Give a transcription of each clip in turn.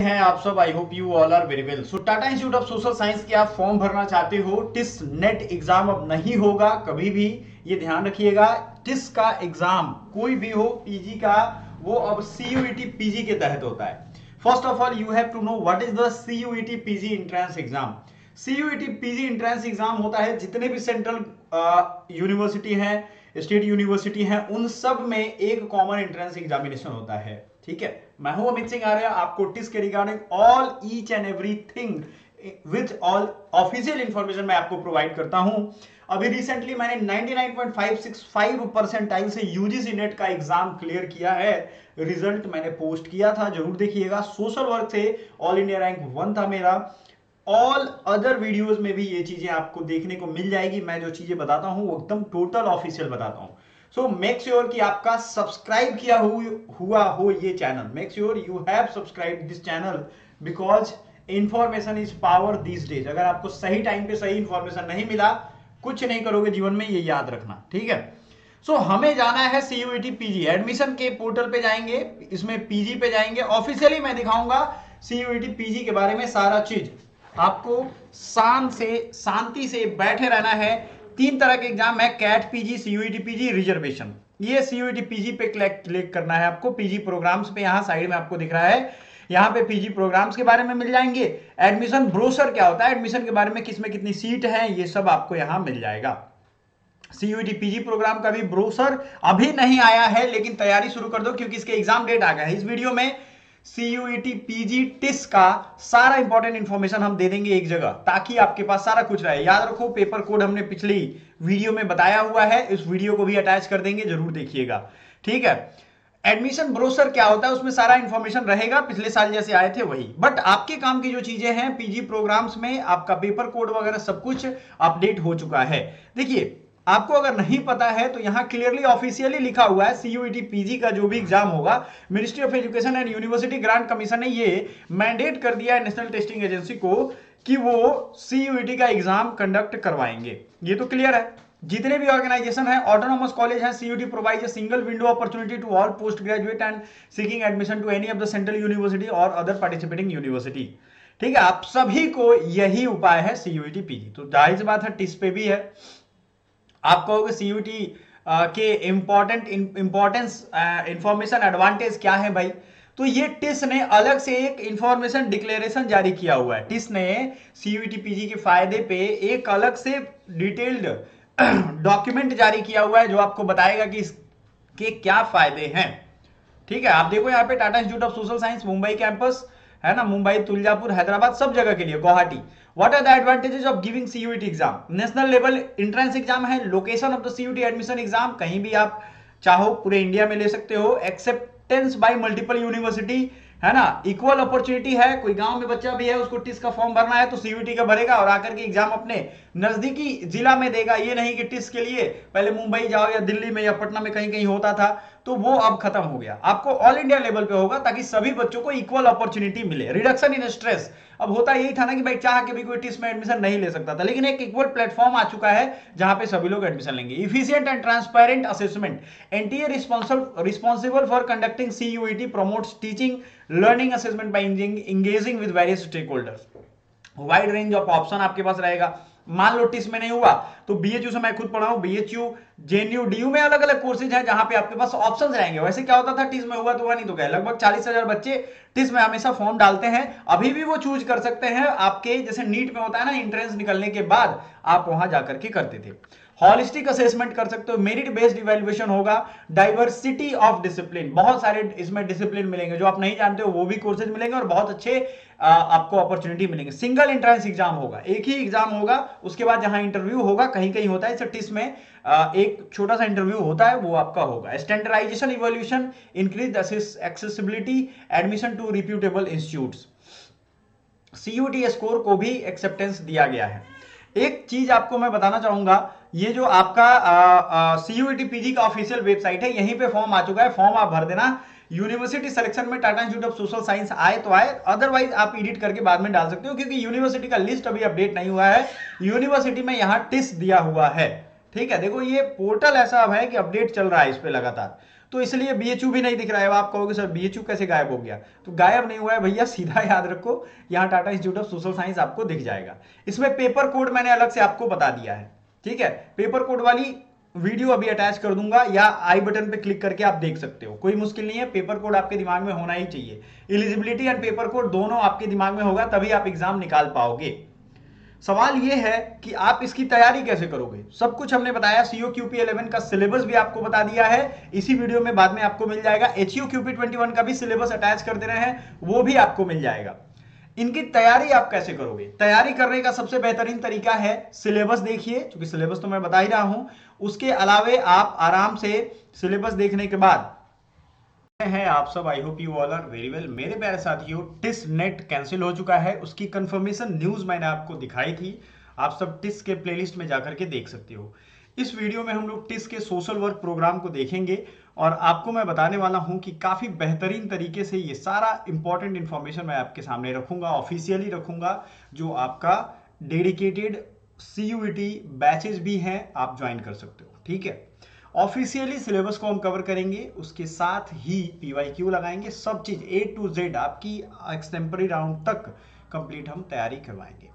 हैं आप सब। I hope you all are very well. So Tata institute of social Science के आप फॉर्म भरना चाहते हो, टिस नेट एग्जाम अब नहीं होगा कभी भी, ये ध्यान रखिएगा। टिस का एग्जाम कोई भी हो पीजी का, वो अब सीयूईटी पीजी के तहत होता है। First of all you have to know what is the CUET PG entrance exam. CUET PG entrance exam होता है जितने भी सेंट्रल यूनिवर्सिटी हैं, स्टेट यूनिवर्सिटी हैं, उन सब में एक कॉमन एंट्रेंस एग्जामिनेशन होता है। ठीक है, मैं हूं अमित सिंह आर्य, आपको टिस के regarding all each and everything with all official information मैं आपको प्रोवाइड करता हूं। अभी रिसेंटली मैंने 99.565 परसेंटाइल से यूजीसी नेट का एग्जाम क्लियर किया है। रिजल्ट मैंने पोस्ट किया था, जरूर देखिएगा। सोशल वर्क से ऑल इंडिया रैंक 1 था मेरा। ऑल अदर वीडियोस में भी ये चीजें आपको देखने को मिल जाएगी। मैं जो चीजें बताता हूं वो एकदम टोटल ऑफिशियल बताता हूं। सो मेक श्योर कि आपका सब्सक्राइब किया हुआ हो ये channel. Make sure you have subscribe this channel because information is power this days. अगर आपको सही टाइम पे सही इंफॉर्मेशन नहीं मिला, कुछ नहीं करोगे जीवन में, ये याद रखना। ठीक है, सो हमें जाना है सीयूईटी पीजी। एडमिशन के पोर्टल पे जाएंगे, इसमें पीजी पे जाएंगे। ऑफिशियली मैं दिखाऊंगा सीयूईटी पीजी के बारे में सारा चीज। आपको शांति से बैठे रहना है। 3 तरह के एग्जाम है, CAT PG, CUET PG, reservation. ये सीयूईटी पीजी पे क्लिक करना है आपको। पीजी प्रोग्राम्स पे यहां साइड में आपको दिख रहा है, यहां पे पीजी प्रोग्राम्स के बारे में मिल जाएंगे। एडमिशन ब्रोशर क्या होता है, एडमिशन के बारे में, किसमें कितनी सीट है, ये सब आपको यहां मिल जाएगा। सीयूईटी पीजी प्रोग्राम का भी ब्रोशर अभी नहीं आया है, लेकिन तैयारी शुरू कर दो क्योंकि इसके एग्जाम डेट आ गया है। इस वीडियो में सीयूईटी पीजी टिस का सारा इंपॉर्टेंट इंफॉर्मेशन हम दे देंगे एक जगह, ताकि आपके पास सारा कुछ रहे। याद रखो, पेपर कोड हमने पिछली वीडियो में बताया हुआ है, इस वीडियो को भी अटैच कर देंगे, जरूर देखिएगा। ठीक है, एडमिशन ब्रोशर क्या होता है, उसमें सारा इंफॉर्मेशन रहेगा, पिछले साल जैसे आए थे वही। बट आपके काम की जो चीजें हैं पीजी प्रोग्राम्स में, आपका पेपर कोड वगैरह सब कुछ अपडेट हो चुका है। देखिए, आपको अगर नहीं पता है तो यहां क्लियरली ऑफिशियली लिखा हुआ है, सीयूईटी पीजी का जो भी एग्जाम होगा, ministry of education and university grant commission ने ये मैंडेट कर दिया है नेशनल टेस्टिंग एजेंसी को कि वो सीयूईटी का एग्जाम कंडक्ट करवाएंगे। ये तो क्लियर है। जितने भी ऑर्गेनाइजेशन है, ऑटोनोमस कॉलेज है, CUET provides a single window opportunity to all post graduate and seeking admission to any of the central university और अदर पार्टिसिपेटिंग यूनिवर्सिटी। ठीक है, आप सभी को यही उपाय है सीयूईटी पीजी। तो जाहिर सी बात है टिस पे भी है। आप कहोगे सीयूईटी के इंपॉर्टेंस इंफॉर्मेशन एडवांटेज क्या है भाई, तो ये टिस ने अलग से एक इंफॉर्मेशन डिक्लेरेशन जारी किया हुआ है। टिस ने सीयूईटी पीजी के फायदे पे एक अलग से डिटेल्ड डॉक्यूमेंट जारी किया हुआ है, जो आपको बताएगा कि इसके क्या फायदे हैं। ठीक है, आप देखो यहाँ पे Tata institute of social science Mumbai campus है ना, मुंबई, तुलजापुर, हैदराबाद, सब जगह के लिए, Guwahati. What are the advantages of giving CUET exam? National level entrance exam है। Location of the CUET admission exam, कहीं भी आप चाहो पूरे इंडिया में ले सकते हो। एक्सेप्टेंस बाय मल्टीपल यूनिवर्सिटी, है ना। इक्वल अपॉर्चुनिटी है, कोई गांव में बच्चा भी है, उसको टिस का फॉर्म भरना है तो सीयूईटी का भरेगा और आकर के एग्जाम अपने नजदीकी जिला में देगा। ये नहीं कि टिस के लिए पहले मुंबई जाओ या दिल्ली में या पटना में कहीं कहीं होता था, तो वो अब खत्म हो गया। आपको ऑल इंडिया लेवल पे होगा ताकि सभी बच्चों को इक्वल अपॉर्चुनिटी मिले। रिडक्शन इन स्ट्रेस, अब होता यही था ना कि भाई चाह के भी कोई टिस में एडमिशन नहीं ले सकता था, लेकिन एक इक्वल प्लेटफॉर्म आ चुका है जहां पे सभी लोग एडमिशन लेंगे। Efficient and transparent assessment, NTA responsible for conducting CUET promotes teaching learning assessment by engaging with various stakeholders. Wide range of option आपके पास रहेगा। मान लो टिस में नहीं हुआ तो बीएचयू से मैं खुद पढ़ा हूं, बीएचयू, जेएनयू, डीयू में अलग अलग कोर्सेज हैं जहां पे आपके पास ऑप्शंस रहेंगे। वैसे क्या होता था, टिस में हुआ तो हुआ, नहीं तो क्या। लगभग 40,000 बच्चे टिस में हमेशा फॉर्म डालते हैं, अभी भी वो चूज कर सकते हैं। आपके जैसे नीट में होता है ना, एंट्रेंस निकलने के बाद आप वहां जाकर के करते थे। हॉलिस्टिक असेसमेंट कर सकते हो, मेरिट बेस्ड इवैल्यूएशन होगा, डाइवर्सिटी ऑफ डिसिप्लिन, बहुत सारे इसमें डिसिप्लिन मिलेंगे जो आप नहीं जानते हो, वो भी कोर्सेज मिलेंगे और बहुत अच्छे आपको अपॉर्चुनिटी मिलेंगे। सिंगल एंट्रेंस एग्जाम होगा, एक ही एग्जाम होगा, उसके बाद जहां इंटरव्यू होगा, कहीं कहीं होता है टिस में एक छोटा सा इंटरव्यू होता है, वो आपका होगा। Standardisation evolution, increase accessibility, admission to reputable institutes. CUET score को भी एक्सेप्टेंस दिया गया है। एक चीज आपको मैं बताना चाहूंगा, ये जो आपका सीयूईटी पीजी का ऑफिशियल वेबसाइट है, यहीं पे फॉर्म आ चुका है। फॉर्म आप भर देना। यूनिवर्सिटी सिलेक्शन में Tata institute of social science आए तो आए, अदरवाइज आप एडिट करके बाद में डाल सकते हो, क्योंकि यूनिवर्सिटी का लिस्ट अभी अपडेट नहीं हुआ है। यूनिवर्सिटी में यहां टिस दिया हुआ है। ठीक है, देखो ये पोर्टल ऐसा अब है कि अपडेट चल रहा है इस पे लगातार। तो इसलिए बीएचयू भी नहीं दिख रहा है। आप कहोगे सर बीएचयू कैसे गायब हो गया? तो गायब नहीं हुआ है भैया, सीधा याद रखो, यहाँ Tata institute of social science आपको दिख जाएगा। इसमें पेपर कोड मैंने अलग से आपको बता दिया है, ठीक है। पेपर कोड वाली वीडियो अभी अटैच कर दूंगा, या आई बटन पे क्लिक करके आप देख सकते हो, कोई मुश्किल नहीं है। पेपर कोड आपके दिमाग में होना ही चाहिए। एलिजिबिलिटी एंड पेपर कोड दोनों आपके दिमाग में होगा, तभी आप एग्जाम निकाल पाओगे। सवाल यह है कि आप इसकी तैयारी कैसे करोगे। सब कुछ हमने बताया। COQP 11 का सिलेबस भी आपको बता दिया है, इसी वीडियो में बाद में आपको मिल जाएगा। HUQP 21 का भी सिलेबस अटैच कर दे रहे हैं, वो भी आपको मिल जाएगा। इनकी तैयारी आप कैसे करोगे? तैयारी करने का सबसे बेहतरीन तरीका है सिलेबस देखिए, क्योंकि सिलेबस तो मैं बता ही रहा हूं। उसके अलावे आप आराम से सिलेबस देखने के बाद हैं आप सब, I hope you all are very well. मेरे प्यारे साथियों, टिस नेट कैंसिल हो चुका है, उसकी कंफर्मेशन न्यूज मैंने आपको दिखाई थी। आप सब टिस के प्लेलिस्ट में जाकर के देख सकते हो। इस वीडियो में हम लोग टिस के सोशल वर्क प्रोग्राम को देखेंगे और आपको मैं बताने वाला हूं कि काफी बेहतरीन तरीके से ये सारा इंपॉर्टेंट इंफॉर्मेशन मैं आपके सामने रखूंगा, ऑफिशियली रखूंगा। जो आपका डेडिकेटेड CUET बैचेस भी हैं, आप ज्वाइन कर सकते हो, ठीक है। ऑफिशियली सिलेबस को हम कवर करेंगे, उसके साथ ही PYQ लगाएंगे, सब चीज A to Z आपकी एक्सटेम्पररी राउंड तक कंप्लीट हम तैयारी करवाएंगे।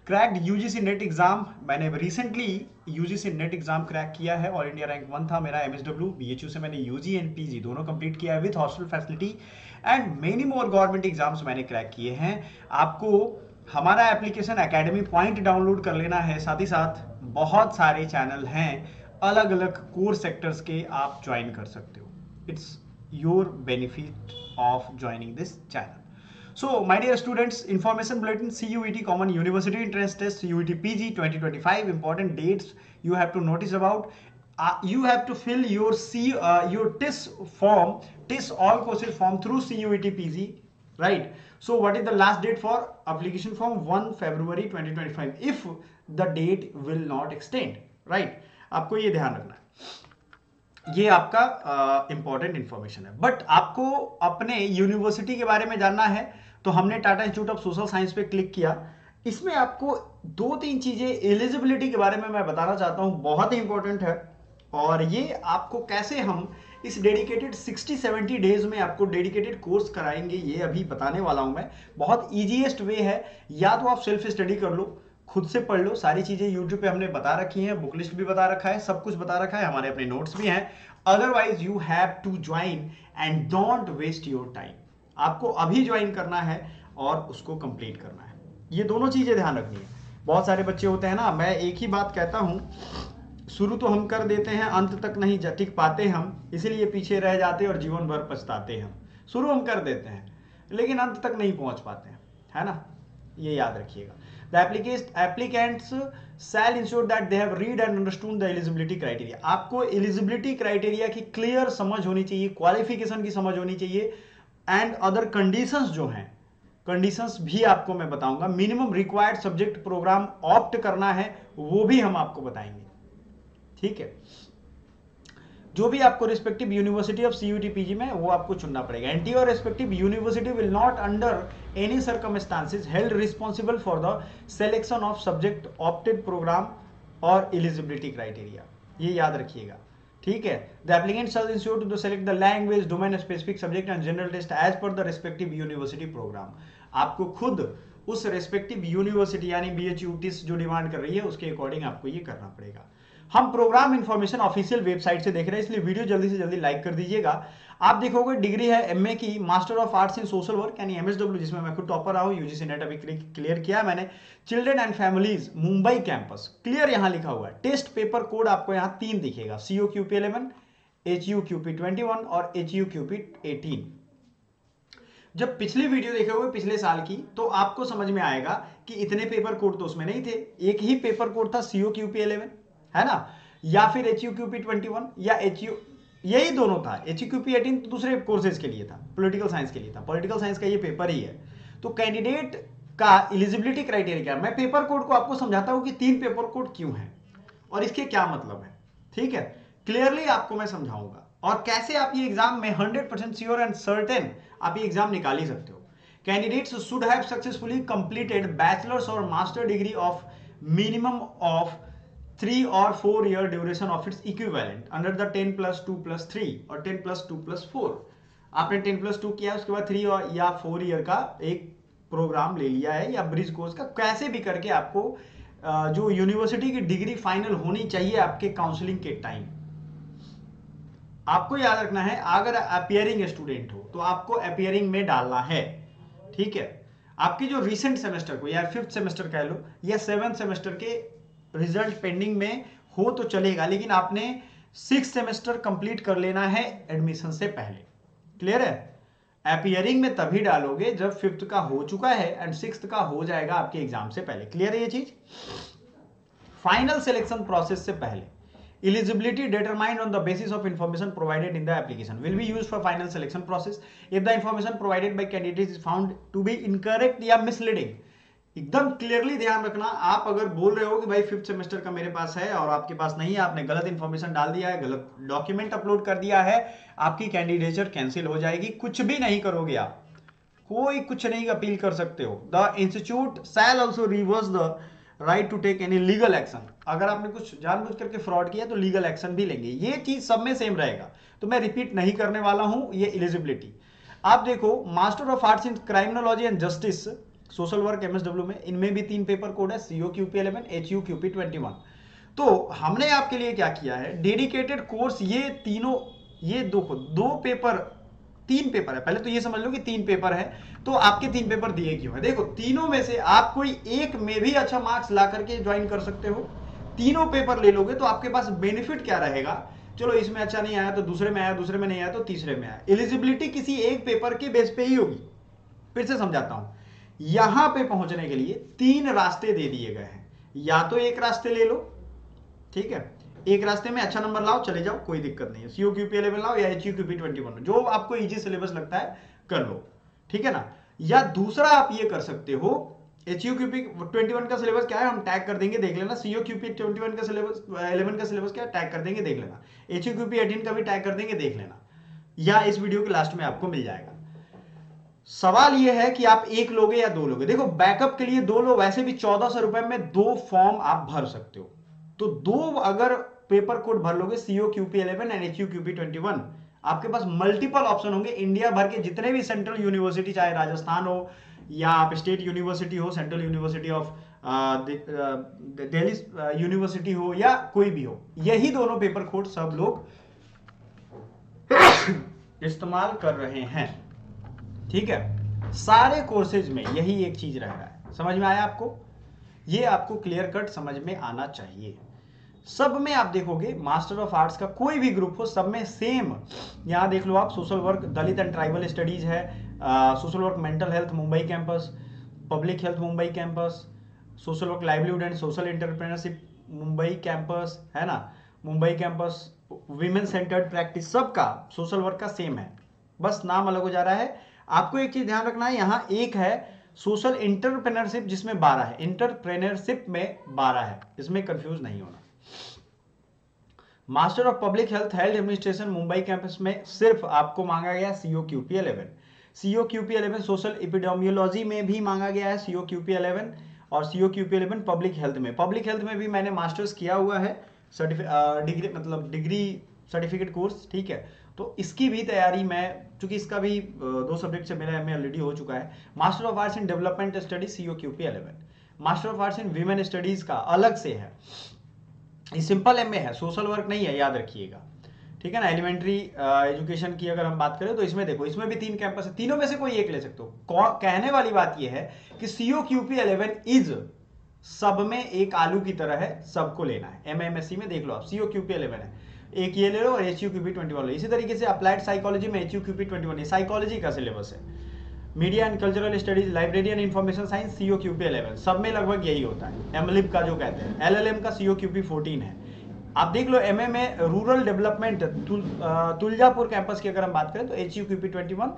क्रैक्ड UGC नेट एग्जाम, मैंने recently UGC net exam crack किया है, ऑल इंडिया रैंक 1 था मेरा। MSW BHU से मैंने UG एंड PG दोनों कंप्लीट किया है with hostel facility and many more government exams मैंने क्रैक किए हैं। आपको हमारा एप्लीकेशन एकेडमी पॉइंट डाउनलोड कर लेना है, साथ ही साथ बहुत सारे चैनल हैं अलग अलग कोर सेक्टर्स के, आप ज्वाइन कर सकते हो। It's your benefit of joining this channel. So my dear students, information bulletin CUET common university entrance test CUET PG 2025 important dates you have to notice about. You have to fill your your TIS form, TIS all courses form through CUET PG, right? So what is the last date for application form? 1 February 2025 if the date will not extend, right? आपको ये ध्यान रखना है, ये आपका important information है। But आपको अपने यूनिवर्सिटी के बारे में जानना है तो हमने Tata institute of social science पे क्लिक किया। इसमें आपको 2-3 चीजें एलिजिबिलिटी के बारे में मैं बताना चाहता हूं, बहुत ही इंपॉर्टेंट है। और ये आपको कैसे हम इस डेडिकेटेड 60-70 डेज में आपको डेडिकेटेड कोर्स कराएंगे, ये अभी बताने वाला हूं मैं। बहुत ईजीएस्ट वे है, या तो आप सेल्फ स्टडी कर लो, खुद से पढ़ लो, सारी चीजें YouTube पे हमने बता रखी हैं, बुक लिस्ट भी बता रखा है, सब कुछ बता रखा है, हमारे अपने नोट्स भी हैं। Otherwise you have to join and don't waste your time. आपको अभी ज्वाइन करना है और उसको कंप्लीट करना है, ये दोनों चीजें ध्यान रखनी है। बहुत सारे बच्चे होते हैं ना, मैं एक ही बात कहता हूं, शुरू तो हम कर देते हैं, अंत तक नहीं टिक पाते हम, इसीलिए पीछे रह जाते और जीवन भर पछताते हैं। शुरू हम कर देते हैं लेकिन अंत तक नहीं पहुंच पाते हैं, है ना, ये याद रखिएगा। The applicants shall ensure that they have read and understood the eligibility criteria. आपको eligibility criteria की क्लियर समझ होनी चाहिए, क्वालिफिकेशन की समझ होनी चाहिए, एंड अदर कंडीशंस जो हैं, कंडीशंस भी आपको मैं बताऊंगा। Minimum required subject programme opt करना है, वो भी हम आपको बताएंगे, ठीक है। जो भी आपको respective university of CUET PG में वो आपको चुनना पड़ेगा। एंटी और respective university will not under any circumstances held responsible for the selection of subject opted programme और एलिजिबिलिटी क्राइटेरिया, ये याद रखिएगा, ठीक है। The applicant shall ensure to select the language, domain specific subject and general test as per the respective university programme. आपको खुद उस respective university यानी BHU TIS जो डिमांड कर रही है उसके अकॉर्डिंग आपको ये करना पड़ेगा। हम प्रोग्राम इंफॉर्मेशन ऑफिशियल वेबसाइट से देख रहे हैं, इसलिए वीडियो जल्दी से जल्दी लाइक कर दीजिएगा। आप देखोगे डिग्री है MA की, master of arts in social work यानी MSW, जिसमें मैं खुद टॉपर रहा हूं, UGC नेट अभी क्लियर किया मैंने। Children and families Mumbai campus, clear यहां लिखा हुआ है। टेस्ट पेपर कोड आपको यहां 3 दिखेगा, COQP 11, HUQP 21 और HUQP 18। जब पिछली वीडियो देखे हुए पिछले साल की, तो आपको समझ में आएगा कि इतने पेपर कोड तो उसमें नहीं थे, एक ही पेपर कोड था COQP 11, है ना, या फिर HUQP 21 या यही दोनों था। HUQP 18 तो दूसरे कोर्सेज के लिए था, पॉलिटिकल साइंस के लिए था, पॉलिटिकल साइंस का ये पेपर ही है। तो कैंडिडेट का एलिजिबिलिटी क्राइटेरिया क्या है, मैं पेपर कोड को आपको समझाता हूं कि 3 पेपर कोड क्यों हैं और इसके क्या मतलब है, ठीक है। क्लियरली आपको मैं समझाऊंगा और कैसे आप ये एग्जाम में 100% श्योर एंड सर्टेन आप ये एग्जाम निकाल ही सकते हो। Candidates should have successfully completed bachelors और master degree of minimum of 3 और 4 year duration of its equivalent under the 10+2+3 और 10+2+4। आपने 10+2 किया, उसके बाद 3 और या 4 ईयर का एक प्रोग्राम ले लिया है या ब्रिज कोर्स का, कैसे भी करके आपको जो यूनिवर्सिटी की डिग्री फाइनल होनी चाहिए आपके काउंसलिंग के टाइम। आपको याद रखना है, अगर अपियरिंग स्टूडेंट हो तो आपको अपियरिंग में डालना है, ठीक है। आपके जो रिसेंट सेमेस्टर को या 5th सेमेस्टर कह लो या 7th सेमेस्टर के रिजल्ट पेंडिंग में हो तो चलेगा, लेकिन आपने 6th सेमेस्टर कंप्लीट कर लेना है एडमिशन से पहले। क्लियर है? अपियरिंग में तभी डालोगे जब 5th का हो चुका है एंड 6th का हो जाएगा आपके एग्जाम से पहले। क्लियर है ये चीज? फाइनल सिलेक्शन प्रोसेस से पहले eligibility determined on the basis of information provided in the application will be used for final selection process if the information provided by candidates is found to be incorrect या misleading। एकदम clearly ध्यान रखना, आप अगर बोल रहे हो कि भाई 5th सेमेस्टर का मेरे पास है और आपके पास नहीं है, आपने गलत इंफॉर्मेशन डाल दिया है, गलत डॉक्यूमेंट अपलोड कर दिया है, आपकी कैंडिडेचर कैंसिल हो जाएगी। कुछ भी नहीं करोगे आप, कोई कुछ नहीं अपील कर सकते हो। The institute shall also reserve the right to take any legal action. अगर आपने कुछ जानबूझ करके फ्रॉड किया तो लीगल एक्शन भी लेंगे। ये चीज सब में सेम रहेगा, तो मैं रिपीट नहीं करने वाला हूं। ये एलिजिबिलिटी आप देखो, master of arts in criminology and justice, social work, MSW में, इनमें भी 3 पेपर कोड है, COQP11, HUQP21। तो हमने आपके लिए क्या किया है, डेडिकेटेड कोर्स, ये तीनों, ये दो पेपर, 3 पेपर है। पहले तो ये समझ लो कि 3 पेपर है, तो आपके 3 पेपर दिए क्यों है। देखो, तीनों में से आप कोई एक में भी अच्छा मार्क्स ला करके ज्वाइन कर सकते हो। तीनों पेपर ले लोगे तो आपके पास बेनिफिट क्या रहेगा, चलो इसमें अच्छा नहीं आया तो दूसरे में आया, दूसरे में नहीं आया तो तीसरे में आया। एलिजिबिलिटी किसी एक पेपर के बेस पे ही होगी। फिर से समझाता हूं, यहां पे पहुंचने के लिए 3 रास्ते दे दिए गए हैं। या तो एक रास्ते ले लो, ठीक है, एक रास्ते में अच्छा नंबर लाओ, चले जाओ, कोई दिक्कत नहीं है। COQP11 लाओ या HUQP21, जो आपको इजी सिलेबस लगता है कर लो, ठीक है ना। या दूसरा आप ये कर सकते हो, HUQP21 का सिलेबस क्या है हम टैग कर देंगे, देख लेना। COQP21 का सिलेबस, 11 का सिलेबस क्या है टैग कर देंगे, देख लेना। HUQP18 का भी टैग कर देंगे, देख लेना, या इस वीडियो के लास्ट में आपको मिल जाएगा। सवाल यह है कि आप एक लोगे या 2 लोगे। देखो, बैकअप के लिए 2 लो, वैसे भी 1400 रुपए में 2 फॉर्म आप भर सकते हो, तो 2 अगर पेपर कोड भर लोगे, COQP11 एंड HUQP21, आपके पास मल्टीपल ऑप्शन होंगे। इंडिया भर के जितने भी सेंट्रल यूनिवर्सिटी, चाहे राजस्थान हो या आप स्टेट यूनिवर्सिटी हो, central university of Delhi university हो या कोई भी हो, यही दोनों पेपर कोड सब लोग इस्तेमाल कर रहे हैं, ठीक है। सारे कोर्सेज में यही एक चीज रह रहा है। समझ में आया आपको? ये आपको क्लियर कट समझ में आना चाहिए। सब में आप देखोगे, मास्टर ऑफ आर्ट्स का कोई भी ग्रुप हो, सब में सेम। यहां देख लो आप, social work Dalit and tribal studies है, social work mental health Mumbai campus, public health Mumbai campus, social work livelihood and social entrepreneurship Mumbai campus, है ना, Mumbai campus, women centred practice, सबका सोशल वर्क का सेम है, बस नाम अलग हो जा रहा है। आपको एक चीज ध्यान रखना है, यहां एक है सोशल एंटरप्रेन्योरशिप जिसमें 12 है, एंटरप्रेन्योरशिप में 12 है, इसमें कंफ्यूज नहीं होना। Master of public health health administration Mumbai campus में सिर्फ आपको मांगा गया COQP11। COQP11 सोशल एपिडेमियोलॉजी में भी मांगा गया है COQP11, और COQP11 पब्लिक हेल्थ में। पब्लिक हेल्थ में भी मैंने मास्टर्स किया हुआ है, डिग्री मतलब डिग्री सर्टिफिकेट कोर्स, ठीक है। तो इसकी भी तैयारी मैं, चूंकि इसका भी 2 सब्जेक्ट से मेरा MA ऑलरेडी हो चुका है। Master of arts in development studies COQP11। Master of arts in women studies का अलग से है, ये सिंपल MA है, सोशल वर्क नहीं है, याद रखिएगा, ठीक है ना। एलिमेंट्री एजुकेशन की अगर हम बात करें तो इसमें देखो, इसमें भी 3 कैंपस है, तीनों में से कोई एक ले सकते हो। कहने वाली बात यह है कि COQP11 इज सब में एक आलू की तरह है, सबको लेना है। MSc में देख लो आप, COQP11 है, एक ये ले लो और HUQP21 लो। इसी तरीके से अप्लाइड साइकोलॉजी में HUQP21, साइकोलॉजी का सिलेबस है। Media and cultural studies, library and information science COQP11, सब में लगभग यही होता है। MLIB का जो कहते हैं, LLM का COQP14 है। आप देख लो, MA में रूरल डेवलपमेंट तुलजापुर कैंपस की अगर हम बात करें तो HUQP21,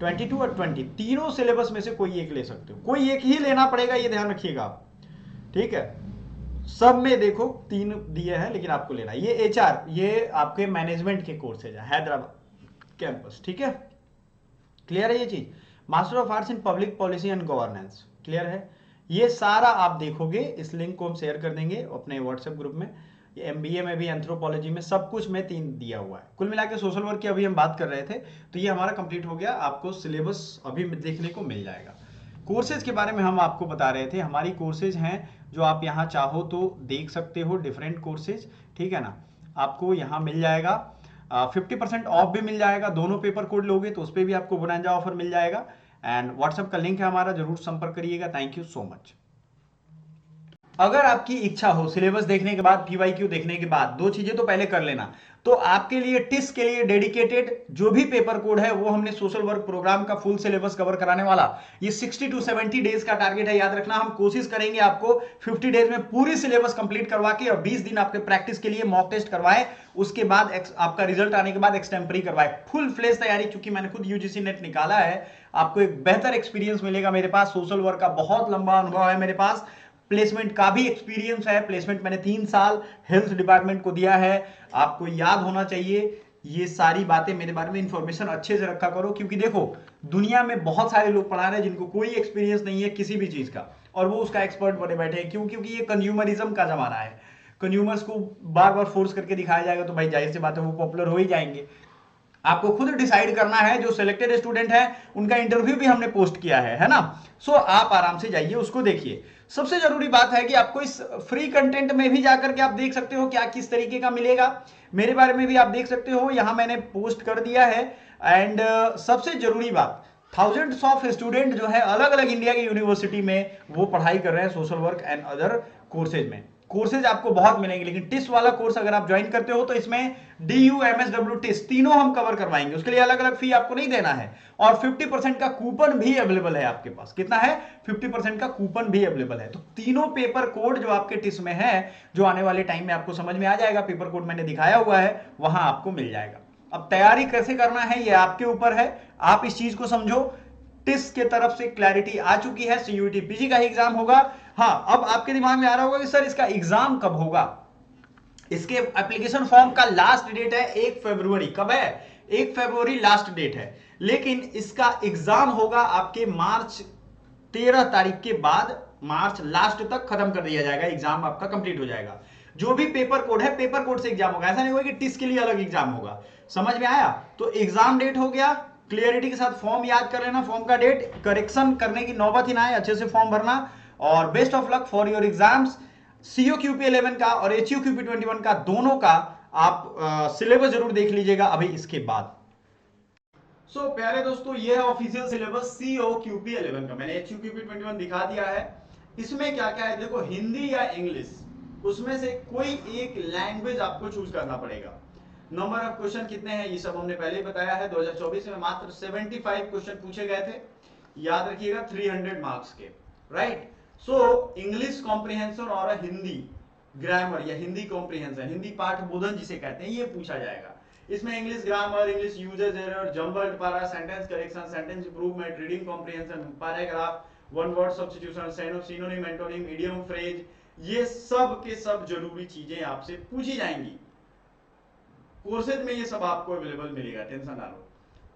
22 और 20, तीनों सिलेबस में से कोई एक ले सकते हो, कोई एक ही लेना पड़ेगा, ये ध्यान रखिएगा आप, ठीक है। सब में देखो 3 दिए हैं, लेकिन आपको लेना है। ये HR, ये आपके मैनेजमेंट के कोर्सेज है, हैदराबाद कैंपस, ठीक है। क्लियर है ये चीज? Master of arts in public policy and governance, clear है? ये सारा आप देखोगे, इस लिंक को हम शेयर कर देंगे अपने व्हाट्सएप ग्रुप में। ये एमबीए में भी, एंथ्रोपोलॉजी में, सब कुछ में 3 दिया हुआ है। कुल मिला के सोशल वर्क की अभी हम बात कर रहे थे, तो ये हमारा कंप्लीट हो गया। आपको सिलेबस अभी देखने को मिल जाएगा। कोर्सेज के बारे में हम आपको बता रहे थे, हमारी कोर्सेज हैं जो आप यहाँ चाहो तो देख सकते हो, डिफरेंट कोर्सेज, ठीक है ना। आपको यहाँ मिल जाएगा 50% ऑफ भी मिल जाएगा, दोनों पेपर कोड लोगे तो उस पर भी आपको बोनांजा ऑफर मिल जाएगा। एंड व्हाट्सएप का लिंक है हमारा, जरूर संपर्क करिएगा। Thank you so much. अगर आपकी इच्छा हो सिलेबस देखने के बाद, पीवाईक्यू देखने के बाद, दो चीजें तो पहले कर लेना। तो आपके लिए टिस के लिए डेडिकेटेड जो भी पेपर कोड है वो हमने सोशल वर्क प्रोग्राम का फुल सिलेबस कवर कराने वाला, ये 60 to 70 डेज का टारगेट है। याद रखना, हम कोशिश करेंगे आपको 50 डेज में पूरी सिलेबस कंप्लीट करवा के और 20 दिन आपके प्रैक्टिस के लिए मॉक टेस्ट करवाए, उसके बाद आपका रिजल्ट आने के बाद एक्सटेम्परी करवाए। फुल फ्लेज तैयारी, क्योंकि मैंने खुद यूजीसी नेट निकाला है, आपको एक बेहतर एक्सपीरियंस मिलेगा। मेरे पास सोशल वर्क का बहुत लंबा अनुभव है, मेरे पास प्लेसमेंट का भी एक्सपीरियंस है। प्लेसमेंट मैंने 3 साल हेल्थ डिपार्टमेंट को दिया है। आपको याद होना चाहिए ये सारी बातें, मेरे बारे में इंफॉर्मेशन अच्छे से रखा करो, क्योंकि देखो दुनिया में बहुत सारे लोग पढ़ा रहे हैं जिनको कोई एक्सपीरियंस नहीं है किसी भी चीज का, और वो उसका एक्सपर्ट बने बैठे हैं। क्यों? क्योंकि ये कंज्यूमरिज्म का जमाना है। कंज्यूमर्स को बार बार फोर्स करके दिखाया जाएगा तो भाई जाहिर सी बात है वो पॉपुलर हो ही जाएंगे। आपको खुद डिसाइड करना है। जो सिलेक्टेड स्टूडेंट है उनका इंटरव्यू भी हमने पोस्ट किया है ना। सो आप आराम से जाइए, उसको देखिए। सबसे जरूरी बात है कि आपको इस फ्री कंटेंट में भी जाकर के आप देख सकते हो क्या किस तरीके का मिलेगा। मेरे बारे में भी आप देख सकते हो, यहां मैंने पोस्ट कर दिया है। एंड सबसे जरूरी बात, थाउजेंड्स ऑफ स्टूडेंट जो है अलग अलग इंडिया की यूनिवर्सिटी में वो पढ़ाई कर रहे हैं social work and other courses में। कोर्सेज आपको बहुत मिलेंगे, लेकिन टिस वाला कोर्स अगर आप ज्वाइन करते हो तो इसमें DU MSW टिस तीनों हम कवर करवाएंगे। उसके लिए अलग अलग फी आपको नहीं देना है, और 50% का कूपन भी अवेलेबल है आपके पास। कितना है? 50% का कूपन भी अवेलेबल है। तो तीनों पेपर कोड जो आपके टिस में है, जो आने वाले टाइम में आपको समझ में आ जाएगा, पेपर कोड मैंने दिखाया हुआ है, वहां आपको मिल जाएगा। अब तैयारी कैसे करना है ये आपके ऊपर है, आप इस चीज को समझो। टिस के तरफ से क्लैरिटी आ चुकी है, CUET PG का ही एग्जाम होगा। हाँ, अब आपके दिमाग में आ रहा होगा कि सर इसका एग्जाम कब होगा। इसके एप्लीकेशन फॉर्म का लास्ट डेट है 1 फरवरी। कब है? 1 फरवरी लास्ट डेट है, लेकिन इसका एग्जाम होगा आपके मार्च 13 तारीख के बाद। मार्च लास्ट तक खत्म कर दिया जाएगा, एग्जाम आपका कंप्लीट हो जाएगा। जो भी पेपर कोड है, पेपर कोड से एग्जाम होगा। ऐसा नहीं होगा कि टिस के लिए अलग एग्जाम होगा। समझ में आया? तो एग्जाम डेट हो गया, क्लियरिटी के साथ फॉर्म याद कर लेना, फॉर्म का डेट, करेक्शन करने की नौबत ही ना आए, अच्छे से फॉर्म भरना। और best of luck for your exams. COQP 11 का और HUQP 21 का, दोनों का आप सिलेबस जरूर देख लीजिएगा अभी इसके बाद। सो प्यारे दोस्तों, ये है ऑफिशियल सिलेबस COQP 11 का। मैंने HUQP 21 दिखा दिया है। इसमें क्या क्या है देखो, हिंदी या इंग्लिश, उसमें से कोई एक लैंग्वेज आपको चूज करना पड़ेगा। नंबर ऑफ क्वेश्चन कितने हैं ये सब हमने पहले ही बताया है। 2024 में मात्र 75 क्वेश्चन पूछे गए थे, याद रखिएगा, 300 मार्क्स के, राइट। सो इंग्लिश कॉम्प्रिहेंशन और हिंदी ग्रामर या हिंदी कॉम्प्रिहेंशन, हिंदी पाठ बोधन जिसे कहते हैं, ये पूछा जाएगा। इसमें English grammar, English usage error, jumbled para, sentence correction, sentence improvement, reading comprehension, paragraph, one word substitution, synonym, antonym, idiom, phrase, ये सब के सब जरूरी चीजें आपसे पूछी जाएंगी। कोर्सेज में ये सब आपको अवेलेबल मिलेगा, टेंशन ना लो।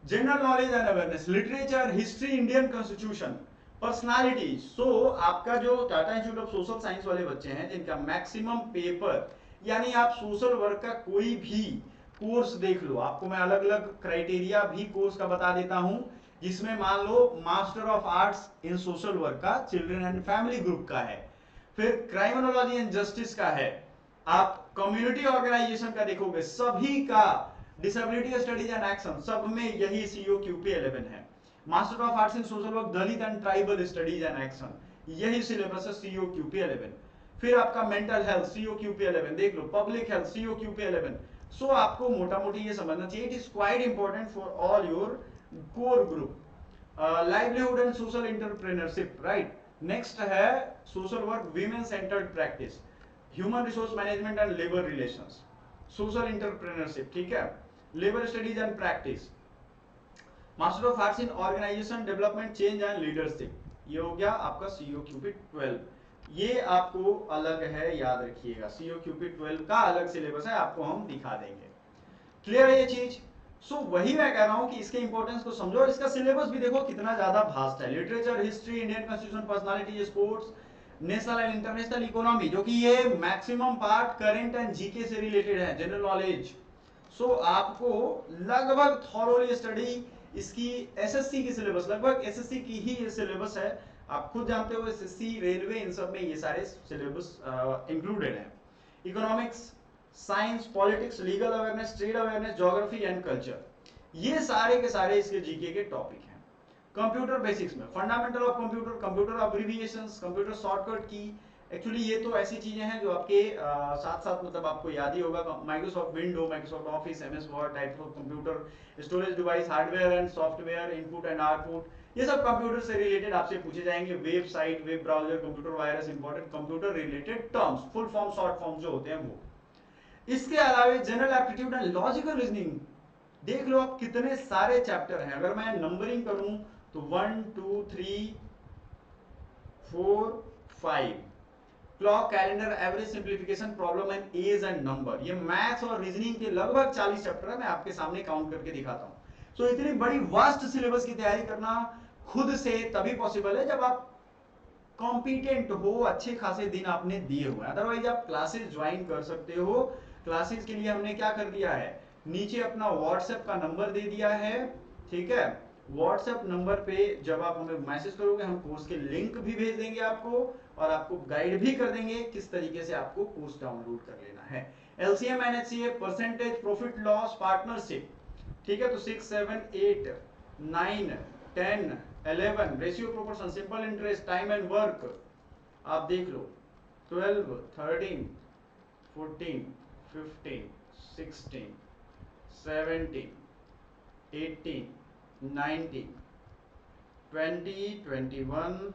General knowledge and awareness, literature, history, Indian constitution, personality. So आपका जो Tata institute of social science वाले बच्चे हैं, जिनका मैक्सिमम पेपर, यानी आप सोशल वर्क का कोई भी कोर्स देख लो, आपको मैं अलग अलग क्राइटेरिया भी कोर्स का बता देता हूं, जिसमें मान लो master of arts in social work का चिल्ड्रन एंड फैमिली ग्रुप का है, फिर क्राइमिनोलॉजी एंड जस्टिस का है, आप कम्युनिटी ऑर्गेनाइजेशन का देखोगे, सभी का, डिसेबिलिटी स्टडीज एंड एक्शन, सब में यही COQP 11 है। Master of arts in social work, Dalit and tribal studies and action, यही सिलेबस है COQP 11। फिर आपका मेंटल हेल्थ COQP 11 देख लो, पब्लिक हेल्थ COQP 11। सो आपको मोटा मोटी ये समझना चाहिए, it is quite important for all your core group. Livelihood and social entrepreneurship, right. Next है social work women centred practice, human resource management and labour relations, social entrepreneurship, ठीक है, labour studies and practice, master of arts in organisation development, change and leadership, ये हो गया आपका COQP 12। ये आपको अलग है, याद रखिएगा, COQP 12 का अलग सिलेबस है, आपको हम दिखा देंगे। क्लियर है ये चीज? सो वही मैं कह रहा हूं कि इसके इंपॉर्टेंस को समझो, और इसका सिलेबस भी देखो कितना ज्यादा भास्ट है। Literature, history, Indian constitution, personality, sports, national and international economy, जो कि ये maximum part current and GK से रिलेटेड है, जनरल नॉलेज। सो आपको लगभग थॉरोली स्टडी इसकी एसएससी की सिलेबस, लगभग एसएससी की ही ये सिलेबस है। आप खुद जानते हो एसएससी, रेलवे, इन सब में ये सारे सिलेबस इंक्लूडेड है। Economics, science, politics, legal awareness, trade awareness, geography and culture, ये सारे के सारे इसके जीके के टॉपिक हैं। कंप्यूटर बेसिक्स में fundamental of computer, computer अब्रिविएशंस, computer shortcut की, एक्चुअली ये तो ऐसी चीजें हैं जो आपके साथ साथ मतलब आपको याद ही होगा। Microsoft window, Microsoft office, MS word, types of computer, storage device, hardware and software, input and output, ये सब कंप्यूटर से रिलेटेड आपसे पूछे जाएंगे। Website, web browser, computer virus, important computer related terms, full form, short form जो होते हैं वो। इसके अलावा general aptitude and logical reasoning, देख लो आप कितने सारे चैप्टर हैं। अगर मैं नंबरिंग करूं तो 1 2 3 4 5, clock, calendar, average, simplification, problem and age and number, ये मैथ्स और रीजनिंग के लगभग 40 चैप्टर है। मैं आपके सामने काउंट करके दिखाता हूं। सो इतनी बड़ी वास्ट सिलेबस की तैयारी करना खुद से तभी पॉसिबल है जब आप कॉम्पिटेंट हो, अच्छे खासे दिन आपने दिए हुए। अदरवाइज आप क्लासेस ज्वाइन कर सकते हो। क्लासेस के लिए हमने क्या कर दिया है, नीचे अपना व्हाट्सएप का नंबर दे दिया है, ठीक है। व्हाट्सएप नंबर पे जब आप हमें मैसेज करोगे, हम कोर्स के लिंक भी भेज देंगे आपको, और आपको गाइड भी कर देंगे किस तरीके से आपको कोर्स डाउनलोड कर लेना है। LCM, NHCA, percentage, profit loss, partnership, ठीक है। तो 6 7 8 9 10 11, ratio proportion, simple interest, time and work, आप देख लो 12 13 14 15 16 17 18 19 20 21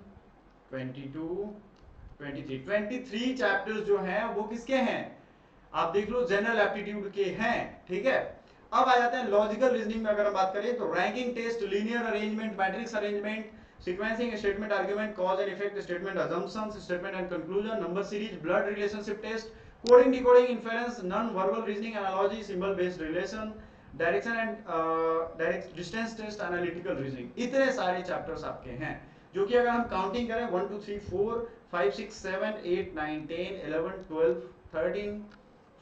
22 23 23 चैप्टर्स जो हैं वो किसके हैं, आप देख लो जनरल एप्टीट्यूड के हैं, ठीक है। अब आ जाते हैं लॉजिकल रीजनिंग में। अगर हम बात करें तो ranking test, linear arrangement, matrix arrangement, sequencing, statement argument, cause and effect, statement assumptions, statement and conclusion, number series, blood relationship test, coding, decoding, inference, non verbal reasoning, analogy, symbol based relation, direction and direct distance test, analytical reasoning, इतने सारे chapters आपके हैं, जो कि अगर हम counting करें 1 2 3 4 5 6 7 8 9 10 11 12 13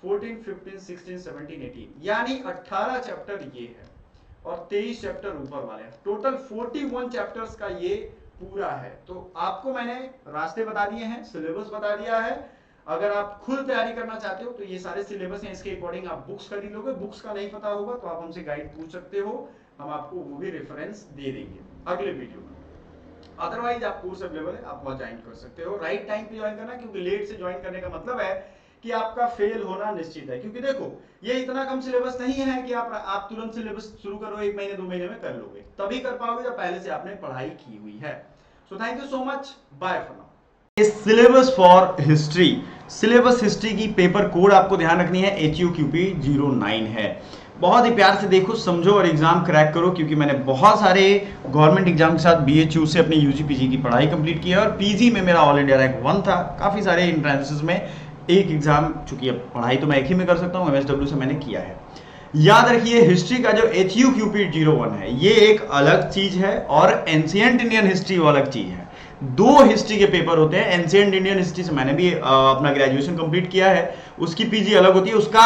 14 15 16 17 18, यानी 18 चैप्टर ये है और 23 चैप्टर ऊपर वाले हैं। टोटल 41 चैप्टर्स का ये पूरा है। तो आपको मैंने रास्ते बता दिए हैं, सिलेबस बता दिया है। अगर आप खुद तैयारी करना चाहते हो तो ये सारे सिलेबस हैं, इसके अकॉर्डिंग आप बुक्स खरीद लोगे। बुक्स का नहीं पता होगा तो आप हमसे गाइड पूछ सकते हो, हम आपको वो भी रेफरेंस दे देंगे अगले वीडियो में। अदरवाइज आप कोर्स अवेलेबल है, आप वहां ज्वाइन कर सकते हो। राइट टाइम पे ज्वाइन करना, क्योंकि लेट से ज्वाइन करने का मतलब है कि आपका फेल होना निश्चित है। क्योंकि देखो ये इतना कम सिलेबस नहीं है कि आप तुरंत सिलेबस शुरू करो 1 महीने 2 महीने में कर लोगे, तभी कर पाओगे जब पहले से आपने पढ़ाई की हुई है। So thank you so much, bye for now. Syllabus for history, syllabus history की पेपर कोड आपको ध्यान रखनी है, HUQP 09 है। बहुत ही प्यार से देखो, समझो और एग्जाम क्रैक करो, क्योंकि मैंने बहुत सारे गवर्नमेंट एग्जाम के साथ BHU से अपनी UG PG की पढ़ाई कंप्लीट की है, और PG में मेरा ऑल इंडिया रैंक 1 था। काफी सारे एंट्रेंसेस में एक एग्जाम, चूंकि अब पढ़ाई तो मैं एक ही में कर सकता हूँ, MSW से मैंने किया है। याद रखिए हिस्ट्री का जो HUQP 01 है ये एक अलग चीज है, और एंशिएंट इंडियन हिस्ट्री वो अलग चीज है। 2 हिस्ट्री के पेपर होते हैं। एंशिएंट इंडियन हिस्ट्री से मैंने भी अपना ग्रेजुएशन कंप्लीट किया है, उसकी PG अलग होती है, उसका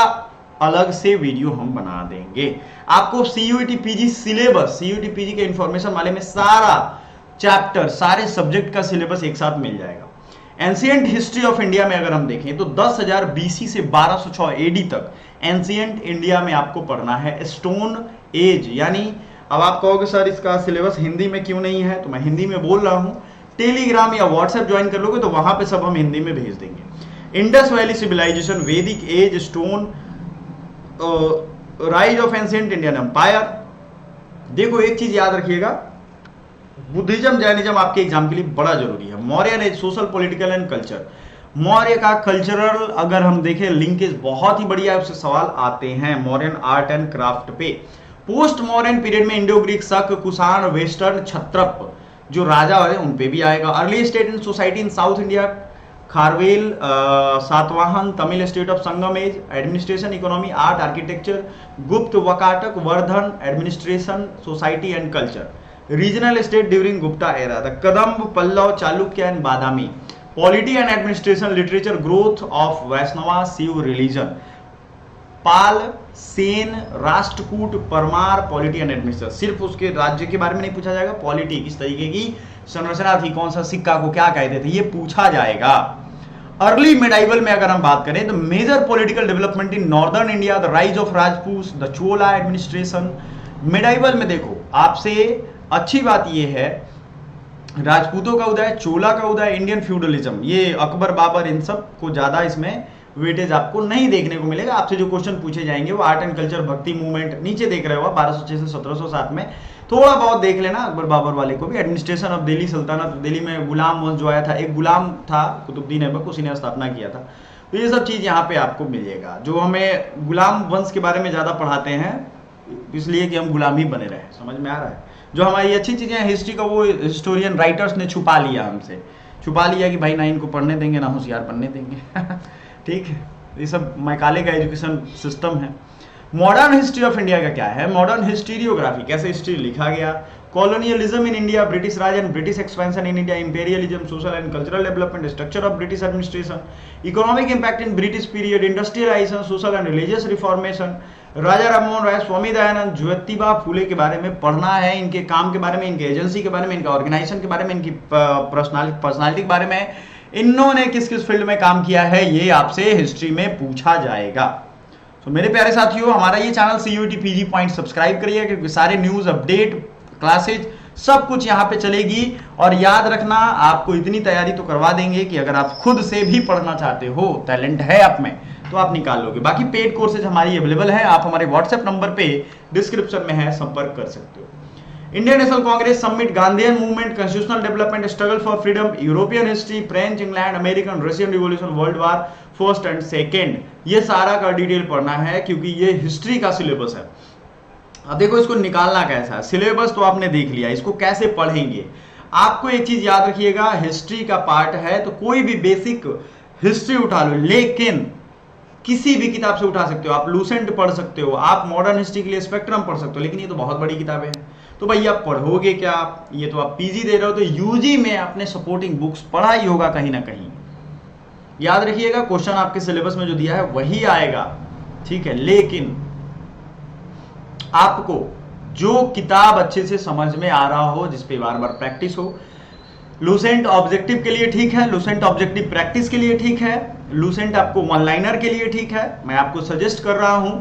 अलग से वीडियो हम बना देंगे। आपको CUET PG syllabus, CUET PG के इंफॉर्मेशन वाले में सारा चैप्टर, सारे सब्जेक्ट का सिलेबस एक साथ मिल जाएगा। एंशिएंट हिस्ट्री ऑफ इंडिया में अगर हम देखें तो 10,000 BC से 1206 AD तक एंशिएंट इंडिया में आपको पढ़ना है। स्टोन एज, यानी अब आप कहोगे सर इसका सिलेबस हिंदी में क्यों नहीं है, तो मैं हिंदी में बोल रहा हूं। टेलीग्राम या व्हाट्सएप ज्वाइन कर लोगे तो वहां पे सब हम हिंदी में भेज देंगे। Indus valley civilisation, Vedic age, stone, rise of ancient Indian empire. देखो एक चीज याद रखिएगा, बुद्धिज्म जैनिज्म आपके एग्जाम के लिए बड़ा जरूरी है। Mauryan age, social political and culture, Maurya का कल्चरल अगर हम देखें लिंकेज बहुत ही बढ़िया है, उससे सवाल आते हैं। मौर्यन आर्ट एंड क्राफ्ट पे। पोस्ट मॉडर्न पीरियड में इंडो ग्रीक, शक, कुषाण, वेस्टर्न, क्षत्रप जो राजा है उन पे भी आएगा। Early state and society in South India, Kharavela, Satavahana, Tamil state of Sangam age, administration, economy, art, architecture, Gupta, Vakataka, Vardhana, administration, society and culture. Regional state during Gupta era, the Kadamba, Pallava, Chalukya and Badami. Polity and administration literature growth of Vaishnava Shiva religion, Pala Sena Rashtrakuta Paramara polity and administration. सिर्फ उसके राज्य के बारे में नहीं पूछा जाएगा, polity किस तरीके की संरचना थी, कौन सा सिक्का को क्या कहते थे, ये पूछा जाएगा। अर्ली मिडाइवल में अगर हम बात करें तो major political development in northern India, the rise of Rajput, the Chola administration. Medieval में देखो आपसे अच्छी बात यह है, राजपूतों का उदय, चोला का उदय, इंडियन फ्यूडलिज्म, ये अकबर बाबर इन सब को ज्यादा इसमें वेटेज आपको नहीं देखने को मिलेगा। आपसे जो क्वेश्चन पूछे जाएंगे वो आर्ट एंड कल्चर, भक्ति मूवमेंट, नीचे देख रहे हो 1206 से 1707 में थोड़ा बहुत देख लेना अकबर बाबर वाले को भी। एडमिनिस्ट्रेशन ऑफ दिल्ली सल्तनत, दिल्ली में गुलाम वंश जो आया था, एक गुलाम था कुतुबुद्दीन ऐबक, उसी ने स्थापना किया था। तो ये सब चीज यहाँ पे आपको मिलेगा। जो हमें गुलाम वंश के बारे में ज्यादा पढ़ाते हैं इसलिए कि हम गुलाम ही बने रहे, समझ में आ रहा है। जो हमारी अच्छी चीजें हैं हिस्ट्री का, वो हिस्टोरियन राइटर्स ने छुपा लिया, हमसे छुपा लिया कि भाई ना इनको पढ़ने देंगे ना होशियार बनने देंगे ठीक है, ये सब मैकाले का एजुकेशन सिस्टम है। मॉडर्न हिस्ट्री ऑफ इंडिया का क्या है, मॉडर्न हिस्टीरियोग्राफी, कैसे हिस्ट्री लिखा गया, colonialism in India, British Raj and British expansion in India, imperialism, social and cultural development, structure of British administration, economic impact in British period, industrialisation, social and religious reformation, Raja Rammohan Roy, Swami Dayanand, Jyotiba Phule के बारे में पढ़ना है, इनके काम के बारे में, इनके एजेंसी के बारे में, इनके ऑर्गेनाइजेशन के बारे में, इनकी पर्सनालिटी के बारे में, इन्होंने किस किस फील्ड में काम किया है, ये आपसे हिस्ट्री में पूछा जाएगा। तो मेरे प्यारे साथियों, हमारा ये channel CUET PG point subscribe करिए, क्योंकि सारे न्यूज अपडेट क्लासेज सब कुछ यहाँ पे चलेगी। और याद रखना, आपको इतनी तैयारी तो करवा देंगे कि अगर आप खुद से भी पढ़ना चाहते हो, टैलेंट है आप में, तो आप निकाल लोगे। बाकी पेड कोर्सेज हमारी अवेलेबल है, आप हमारे व्हाट्सएप नंबर पे डिस्क्रिप्शन में है, संपर्क कर सकते हो। Indian national Congress summit, Gandhian movement, constitutional development, struggle for freedom, European history, French, England, American, Russian revolution, world war first and second, ये सारा का डिटेल पढ़ना है, क्योंकि ये हिस्ट्री का सिलेबस है। अब देखो इसको निकालना कैसा है, सिलेबस तो आपने देख लिया, इसको कैसे पढ़ेंगे। आपको एक चीज याद रखिएगा, हिस्ट्री का पार्ट है तो कोई भी बेसिक हिस्ट्री उठा लो, लेकिन किसी भी किताब से उठा सकते हो। आप लूसेंट पढ़ सकते हो, आप मॉडर्न हिस्ट्री के लिए स्पेक्ट्रम पढ़ सकते हो, लेकिन ये तो बहुत बड़ी किताबें हैं, तो भाई आप पढ़ोगे क्या। ये तो आप PG दे रहे हो, तो UG में आपने सपोर्टिंग बुक्स पढ़ा ही होगा कहीं ना कहीं। याद रखिएगा, क्वेश्चन आपके सिलेबस में जो दिया है वही आएगा, ठीक है। लेकिन आपको जो किताब अच्छे से समझ में आ रहा हो, जिसपे बार बार प्रैक्टिस हो, लूसेंट ऑब्जेक्टिव के लिए ठीक है, लूसेंट ऑब्जेक्टिव प्रैक्टिस के लिए ठीक है, लूसेंट आपको वन लाइनर के लिए ठीक है, मैं आपको सजेस्ट कर रहा हूं।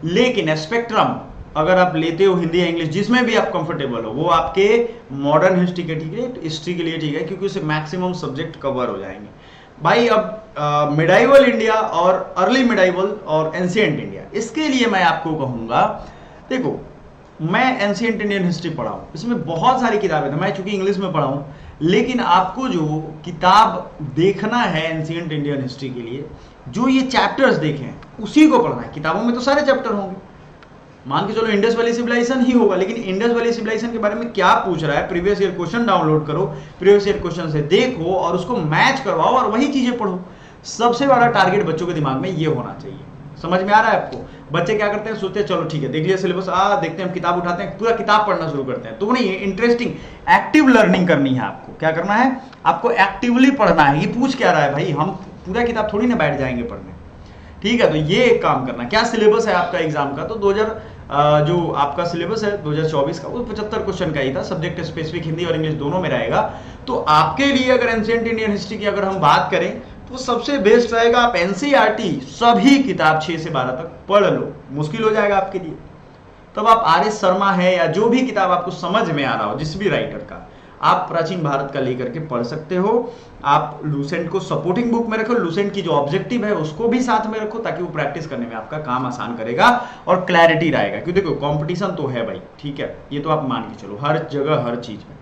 लेकिन स्पेक्ट्रम अगर आप लेते हो हिंदी या इंग्लिश, जिसमें भी आप कंफर्टेबल हो, वो आपके मॉडर्न हिस्ट्री के ठीक है, हिस्ट्री के लिए ठीक है, क्योंकि उससे मैक्सिमम सब्जेक्ट कवर हो जाएंगे भाई। अब मिडाइवल इंडिया और अर्ली मिडाइवल और एंशिएंट इंडिया, इसके लिए मैं आपको कहूंगा, देखो मैं एंशिएंट इंडियन हिस्ट्री पढ़ा हूं, इसमें बहुत सारी किताबें थी, मैं चूंकि इंग्लिश में पढ़ा हूं, लेकिन आपको जो किताब देखना है एंशिएंट इंडियन हिस्ट्री के लिए, जो ये चैप्टर्स देखें उसी को पढ़ना है। किताबों में तो सारे चैप्टर होंगे, मान के चलो इंडस वैली सिविलाइजेशन ही होगा, लेकिन इंडस वैली सिविलाइजेशन के बारे में क्या पूछ रहा है, प्रीवियस ईयर क्वेश्चन डाउनलोड करो, प्रीवियस ईयर क्वेश्चन से देखो और उसको मैच करवाओ और वही चीजें पढ़ो। सबसे बड़ा टारगेट बच्चों के दिमाग में ये होना चाहिए। समझ में आ रहा है आपको? बच्चे क्या करते हैं, सोचते हैं चलो ठीक है देख लिया सिलेबस, देखते हैं, हम किताब उठाते हैं, पूरा किताब पढ़ना शुरू करते हैं। तो नहीं, इंटरेस्टिंग एक्टिव लर्निंग करनी है आपको। क्या करना है आपको? एक्टिवली पढ़ना है। ये पूछ क्या रहा है भाई, हम पूरा किताब थोड़ी ना बैठ जाएंगे पढ़ने, ठीक है। तो ये एक काम करना। क्या सिलेबस है आपका एग्जाम का? तो जो आपका सिलेबस है 2024 का, वो 75 क्वेश्चन का ही था, सब्जेक्ट स्पेसिफिक हिंदी और इंग्लिश दोनों में रहेगा। तो आपके लिए अगर एंशिएंट इंडियन हिस्ट्री की अगर हम बात करें तो सबसे बेस्ट रहेगा आप एनसीईआरटी सभी किताब 6 से 12 तक पढ़ लो, मुश्किल हो जाएगा आपके लिए। तब आप आर एस शर्मा है या जो भी किताब आपको समझ में आ रहा हो, जिस भी राइटर का, आप प्राचीन भारत का लेकर के पढ़ सकते हो। आप लूसेंट को सपोर्टिंग बुक में रखो, लूसेंट की जो ऑब्जेक्टिव है उसको भी साथ में रखो, ताकि वो प्रैक्टिस करने में आपका काम आसान करेगा और क्लैरिटी रहेगा। क्योंकि देखो कंपटीशन तो है भाई, ठीक है, ये तो आप मान के चलो हर जगह हर चीज में।